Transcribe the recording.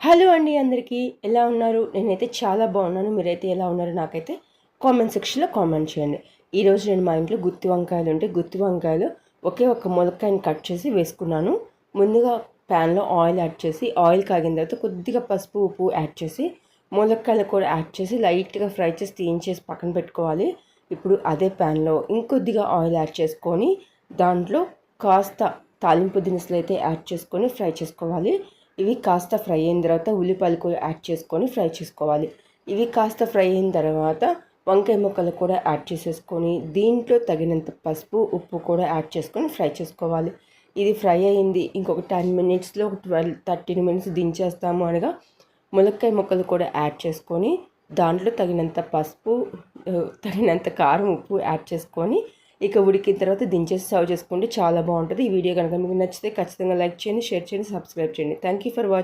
Hello అండి అందరికీ ఎలా ఉన్నారు? నేనైతే చాలా బాగున్నాను. మీరైతే ఎలా ఉన్నారు? నాకైతే కామెంట్ సెక్షన్లో కామెంట్ చేయండి. ఈరోజు నేను మా ఇంట్లో గుత్తి వంకాయలు ఉంటే గుత్తి వంకాయలు ఒకే ఒక ములక్కాయని కట్ చేసి వేసుకున్నాను. ముందుగా ప్యాన్లో ఆయిల్ యాడ్ చేసి ఆయిల్ కాగిన తర్వాత కొద్దిగా పసుపు ఉప్పు యాడ్ చేసి ములక్కాయలు కూడా యాడ్ చేసి లైట్గా ఫ్రై చేసి తీయించేసి పక్కన పెట్టుకోవాలి. ఇప్పుడు అదే ప్యాన్లో ఇంకొద్దిగా ఆయిల్ యాడ్ చేసుకొని దాంట్లో కాస్త తాలింపు దినుసులు అయితే యాడ్ చేసుకొని ఫ్రై చేసుకోవాలి. ఇవి కాస్త ఫ్రై అయిన తర్వాత ఉల్లిపాయలు కూడా యాడ్ చేసుకొని ఫ్రై చేసుకోవాలి. ఇవి కాస్త ఫ్రై అయిన తర్వాత వంకాయ ముక్కలు కూడా యాడ్ చేసేసుకొని దీంట్లో తగినంత పసుపు ఉప్పు కూడా యాడ్ చేసుకొని ఫ్రై చేసుకోవాలి. ఇది ఫ్రై అయింది ఇంకొక 10 మినిట్స్లో 13 మినిట్స్ దించేస్తాము అనగా ములక్కాయ ముక్కలు కూడా యాడ్ చేసుకొని దాంట్లో తగినంత పసుపు తగినంత కారం ఉప్పు యాడ్ చేసుకొని ఇక ఉడికిన తర్వాత దించేసి సర్వ్ చేసుకుంటే చాలా బాగుంటుంది. ఈ వీడియో కనుక మీకు నచ్చితే ఖచ్చితంగా లైక్ చేయండి, షేర్ చేయండి, సబ్స్క్రైబ్ చేయండి. Thank you for watching.